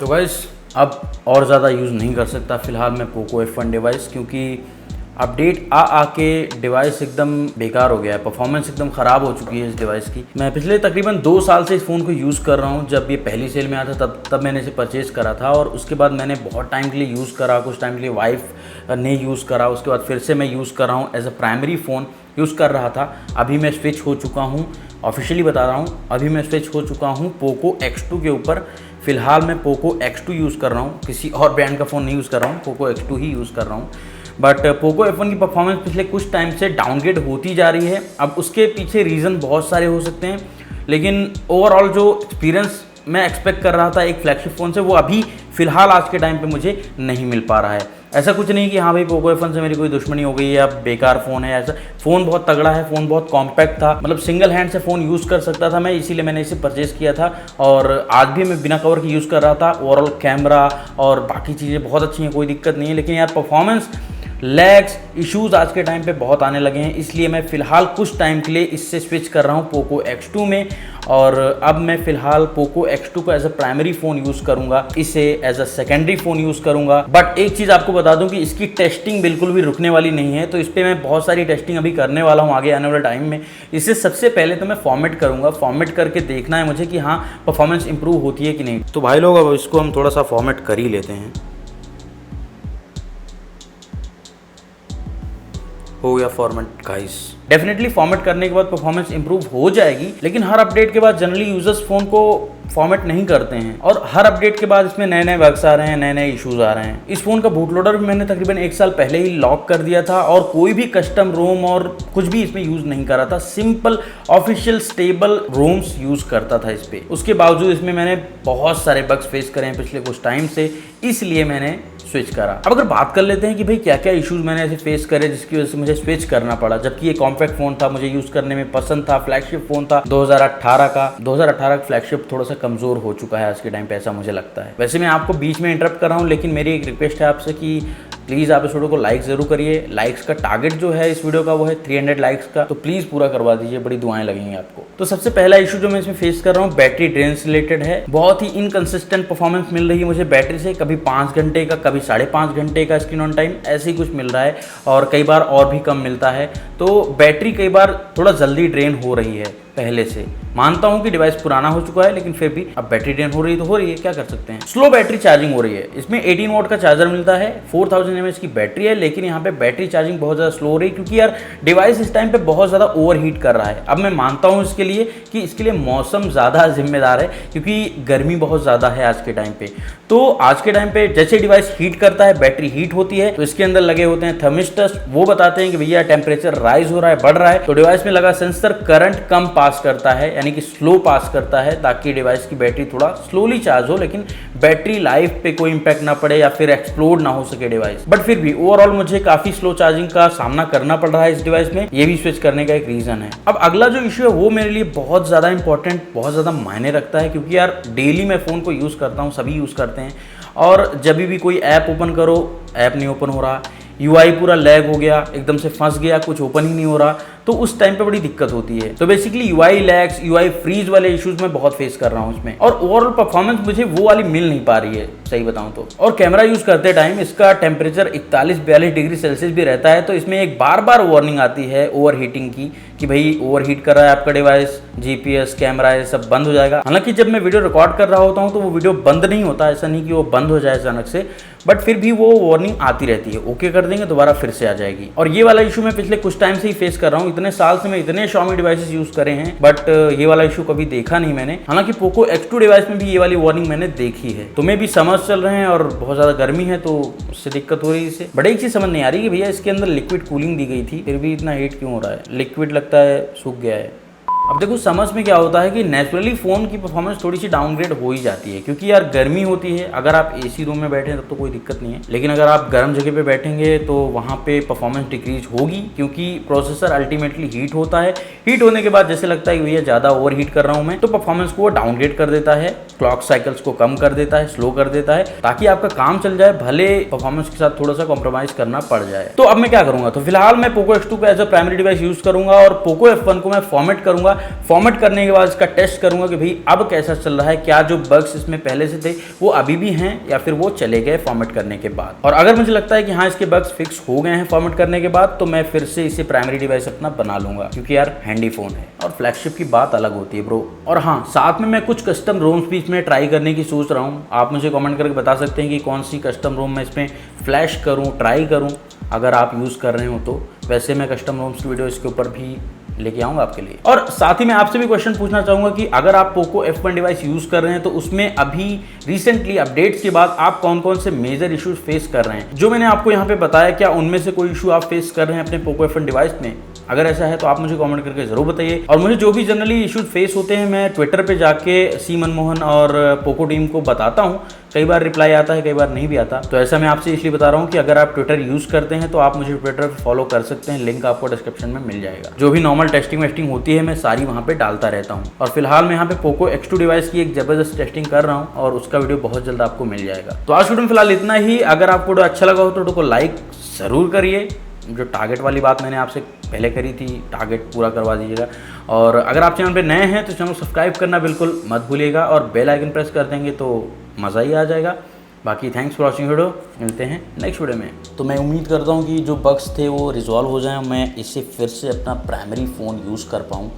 तो गाइस अब और ज़्यादा यूज़ नहीं कर सकता फ़िलहाल मैं पोको F1 डिवाइस, क्योंकि अपडेट आके डिवाइस एकदम बेकार हो गया है, परफॉर्मेंस एकदम ख़राब हो चुकी है इस डिवाइस की। मैं पिछले तकरीबन 2 साल से इस फ़ोन को यूज़ कर रहा हूँ। जब ये पहली सेल में आया था तब मैंने इसे परचेज़ करा था और उसके बाद मैंने बहुत टाइम के लिए यूज़ करा, कुछ टाइम के लिए वाइफ ने यूज़ करा, उसके बाद फिर से मैं यूज़ कर रहा हूँ as a primary phone use कर रहा था। अभी मैं स्विच हो चुका हूँ, ऑफिशियली बता रहा हूँ, अभी मैं स्विच हो चुका हूँ पोको X2 के ऊपर। फ़िलहाल मैं पोको X2 यूज़ कर रहा हूँ, किसी और ब्रांड का फ़ोन नहीं यूज़ कर रहा हूँ, पोको X2 ही यूज़ कर रहा हूँ। बट पोको F1 की परफॉर्मेंस पिछले कुछ टाइम से डाउनग्रेड होती जा रही है। अब उसके पीछे रीज़न बहुत सारे हो सकते हैं, लेकिन ओवरऑल जो एक्सपीरियंस मैं एक्सपेक्ट कर रहा था एक फ्लैगशिप फ़ोन से, वो अभी फ़िलहाल आज के टाइम पे मुझे नहीं मिल पा रहा है। ऐसा कुछ नहीं कि हाँ भाई पोको F1 से मेरी कोई दुश्मनी हो गई है या बेकार फ़ोन है, ऐसा फ़ोन बहुत तगड़ा है, फ़ोन बहुत कॉम्पैक्ट था, मतलब सिंगल हैंड से फ़ोन यूज़ कर सकता था मैं, इसीलिए मैंने इसे परचेज़ किया था और आज भी मैं बिना कवर के यूज़ कर रहा था। ओवरऑल कैमरा और बाकी चीज़ें बहुत अच्छी हैं, कोई दिक्कत नहीं है, लेकिन यार परफॉर्मेंस लैग्स इश्यूज़ आज के टाइम पे बहुत आने लगे हैं, इसलिए मैं फ़िलहाल कुछ टाइम के लिए इससे स्विच कर रहा हूँ पोको X2 में। और अब मैं फ़िलहाल पोको X2 को as a primary phone use करूँगा, इसे as a secondary phone use करूँगा। बट एक चीज़ आपको बता दूँ कि इसकी टेस्टिंग बिल्कुल भी रुकने वाली नहीं है, तो इस पर मैं बहुत सारी टेस्टिंग अभी करने वाला हूँ आगे आने वाले टाइम में। इससे सबसे पहले तो मैं फॉर्मेट करूँगा, फॉर्मेट करके देखना है मुझे कि हाँ परफॉर्मेंस इंप्रूव होती है कि नहीं। तो भाई लोग अब इसको हम थोड़ा सा फॉर्मेट कर ही लेते हैं। हो गया फॉर्मेट गाइस। डेफिनेटली फॉर्मेट करने के बाद परफॉर्मेंस इंप्रूव हो जाएगी, लेकिन हर अपडेट के बाद जनरली यूजर्स फ़ोन को फॉर्मेट नहीं करते हैं और हर अपडेट के बाद इसमें नए नए बग्स आ रहे हैं, नए नए इश्यूज आ रहे हैं। इस फ़ोन का बूट लोडर भी मैंने तकरीबन 1 साल पहले ही लॉक कर दिया था और कोई भी कस्टम रोम और कुछ भी इसमें यूज़ नहीं करा था, simple official stable roams use करता था इस पर। उसके बावजूद इसमें मैंने बहुत सारे बग्स फेस करे हैं पिछले कुछ टाइम से, इसलिए मैंने स्विच करा। अब अगर बात कर लेते हैं कि भाई क्या क्या इश्यूज मैंने ऐसे फेस करे जिसकी वजह से मुझे स्विच करना पड़ा, जबकि ये कॉम्पैक्ट फ़ोन था, मुझे यूज़ करने में पसंद था, फ्लैगशिप फ़ोन था 2018 का। 2018 का फ्लैगशिप थोड़ा सा कमज़ोर हो चुका है आज के टाइम पे, ऐसा मुझे लगता है। वैसे मैं आपको बीच में इंटरप्ट कर रहा हूँ, लेकिन मेरी एक रिक्वेस्ट है आपसे कि प्लीज़ आप इस वीडियो को लाइक ज़रूर करिए। लाइक्स का टारगेट जो है इस वीडियो का वो है 300 लाइक्स का, तो प्लीज़ पूरा करवा दीजिए, बड़ी दुआएं लगेंगी आपको। तो सबसे पहला इशू जो मैं इसमें फेस कर रहा हूँ बैटरी ड्रेन से रिलेटेड है। बहुत ही इनकंसिस्टेंट परफॉर्मेंस मिल रही है मुझे बैटरी से, कभी 5 घंटे का, कभी 5.5 घंटे का स्क्रीन ऑन टाइम, ऐसे ही कुछ मिल रहा है और कई बार और भी कम मिलता है। तो बैटरी कई बार थोड़ा जल्दी ड्रेन हो रही है पहले से। मानता हूं कि डिवाइस पुराना हो चुका है, लेकिन फिर भी अब बैटरी ड्रेन हो रही है तो हो रही है, क्या कर सकते हैं। स्लो बैटरी चार्जिंग हो रही है। इसमें 18 वॉट का चार्जर मिलता है, 4000 mAh की बैटरी है, लेकिन यहाँ पे बैटरी चार्जिंग बहुत ज़्यादा स्लो हो रही है, क्योंकि यार डिवाइस इस टाइम पे बहुत ज़्यादा ओवर हीट कर रहा है। अब मैं मानता हूँ इसके लिए कि इसके लिए मौसम ज़्यादा जिम्मेदार है, क्योंकि गर्मी बहुत ज़्यादा है आज के टाइम पे। तो आज के टाइम पे जैसे डिवाइस हीट करता है, बैटरी हीट होती है, तो इसके अंदर लगे होते हैं थर्मिस्टर्स, वो बताते हैं कि भैया टेम्परेचर राइज हो रहा है, बढ़ रहा है। तो डिवाइस में लगा सेंसर करंट कम पास करता है, यानी कि स्लो पास करता है, ताकि डिवाइस की बैटरी थोड़ा स्लोली चार्ज हो, लेकिन बैटरी लाइफ पे कोई इंपैक्ट ना पड़े या फिर एक्सप्लोड ना हो सके डिवाइस। बट फिर भी ओवरऑल मुझे काफी स्लो चार्जिंग का सामना करना पड़ रहा है इस डिवाइस में, ये भी स्विच करने का एक रीजन है। अब अगला जो इशू है वो मेरे लिए बहुत ज्यादा इंपॉर्टेंट, बहुत ज्यादा मायने रखता है, क्योंकि यार डेली मैं फोन को यूज करता हूँ, सभी यूज करते हैं, और जब भी कोई ऐप ओपन करो ऐप नहीं ओपन हो रहा, UI पूरा लैग हो गया, एकदम से फंस गया, कुछ ओपन ही नहीं हो रहा, तो उस टाइम पे बड़ी दिक्कत होती है। तो basically UI lags, UI freeze वाले इश्यूज मैं बहुत फेस कर रहा हूँ इसमें, और ओवरऑल परफॉर्मेंस मुझे वो वाली मिल नहीं पा रही है सही बताऊं तो। और कैमरा यूज करते टाइम इसका टेम्परेचर 41-42 डिग्री सेल्सियस भी रहता है, तो इसमें एक बार बार वार्निंग आती है ओवर हीटिंग की, कि भाई ओवर हीट कर रहा है आपका डिवाइस, GPS कैमरा ये सब बंद हो जाएगा। हालांकि जब मैं वीडियो रिकॉर्ड कर रहा होता हूँ तो वो वीडियो बंद नहीं होता, ऐसा नहीं कि वो बंद हो जाए अचानक से, बट फिर भी वो वार्निंग आती रहती है। ओके कर देंगे दोबारा फिर से आ जाएगी। और ये वाला इशू मैं पिछले कुछ टाइम से ही फेस कर रहा हूँ। इतने साल से मैं इतने Xiaomi डिवाइसेस यूज करे हैं, बट ये वाला इशू कभी देखा नहीं मैंने। हालांकि पोको X2 डिवाइस में भी ये वाली वार्निंग मैंने देखी है। तुम्हें भी समझ चल रहे हैं और बहुत ज्यादा गर्मी है तो उससे दिक्कत हो रही है इससे। बट एक चीज समझ नहीं आ रही कि भैया इसके अंदर लिक्विड कूलिंग दी गई थी, फिर भी इतना हीट क्यों हो रहा है। लिक्विड लगता है सूख गया है। अब देखो समझ में क्या होता है कि नेचुरली फ़ोन की परफॉर्मेंस थोड़ी सी डाउनग्रेड हो ही जाती है, क्योंकि यार गर्मी होती है। अगर आप AC रूम में बैठे हैं तब तो कोई दिक्कत नहीं है, लेकिन अगर आप गर्म जगह पे बैठेंगे तो वहाँ पे परफॉर्मेंस डिक्रीज होगी, क्योंकि प्रोसेसर अल्टीमेटली हीट होता है। हीट होने के बाद जैसे लगता है कि भैया ज़्यादा ओवर हीट कर रहा हूँ मैं, तो परफॉर्मेंस को डाउनग्रेड कर देता है, क्लॉक साइकिल्स को कम कर देता है, स्लो कर देता है, ताकि आपका काम चल जाए, भले परफॉर्मेंस के साथ थोड़ा सा कॉम्प्रोमाइज करना पड़ जाए। तो अब मैं क्या करूँगा, तो फिलहाल मैं पोको X2 को as a primary device use करूँगा और पोको F1 को मैं फॉर्मेट करूँगा फॉर्मेट करने के बाद इसका टेस्ट करूंगा कि भाई अब कैसा चल रहा है, क्या जो बग्स इसमें पहले से थे वो अभी भी हैं या फिर वो चले गए फॉर्मेट करने के बाद। और अगर मुझे लगता है कि हाँ इसके बग्स फिक्स हो गए हैं फॉर्मेट करने के बाद, तो मैं फिर से इसे प्राइमरी डिवाइस अपना बना लूंगा, क्योंकि यार हैंडी फोन है और फ्लैगशिप की बात अलग होती है ब्रो। और हाँ, साथ में मैं कुछ कस्टम रोम्स भी इसमें ट्राई करने की सोच रहा हूँ। आप मुझे कमेंट करके बता सकते हैं कि कौन सी कस्टम रोम मैं इसमें फ्लैश करूँ, ट्राई करूँ, अगर आप यूज़ कर रहे हो तो। वैसे मैं कस्टम रोम्स की वीडियो इसके ऊपर भी लेके आऊँगा आपके लिए। और साथ ही मैं आपसे भी क्वेश्चन पूछना चाहूँगा कि अगर आप पोको F1 डिवाइस यूज़ कर रहे हैं तो उसमें अभी रिसेंटली अपडेट्स के बाद आप कौन कौन से मेजर इश्यूज फेस कर रहे हैं, जो मैंने आपको यहाँ पे बताया, क्या उनमें से कोई इशू आप फेस कर रहे हैं अपने पोको F1 डिवाइस में? अगर ऐसा है तो आप मुझे कमेंट करके जरूर बताइए। और मुझे जो भी जनरली इश्यूज फेस होते हैं मैं ट्विटर पे जाके सी मनमोहन और पोको टीम को बताता हूँ। कई बार रिप्लाई आता है, कई बार नहीं भी आता। तो ऐसा मैं आपसे इसलिए बता रहा हूँ कि अगर आप ट्विटर यूज़ करते हैं तो आप मुझे ट्विटर पर फॉलो कर सकते हैं, लिंक आपको डिस्क्रिप्शन में मिल जाएगा। जो भी नॉर्मल टेस्टिंग वेस्टिंग होती है मैं सारी वहाँ पे डालता रहता हूँ। और फिलहाल मैं यहाँ पे पोको X2 डिवाइस की एक जबरदस्त टेस्टिंग कर रहा हूँ और उसका वीडियो बहुत जल्द आपको मिल जाएगा। तो आज वीडियो में फिलहाल इतना ही। अगर आपको वीडियो अच्छा लगा हो तो वीडियो को लाइक ज़रूर करिए। जो टारगेट वाली बात मैंने आपसे पहले करी थी, टारगेट पूरा करवा दीजिएगा। और अगर आप चैनल पे नए हैं तो चैनल को सब्सक्राइब करना बिल्कुल मत भूलिएगा और बेल आइकन प्रेस कर देंगे तो मज़ा ही आ जाएगा। बाकी थैंक्स फॉर वॉचिंग वीडियो, मिलते हैं नेक्स्ट वीडियो में। तो मैं उम्मीद करता हूँ कि जो बग्स थे वो रिजॉल्व हो जाएं, मैं इससे फिर से अपना प्राइमरी फ़ोन यूज़ कर पाऊँ।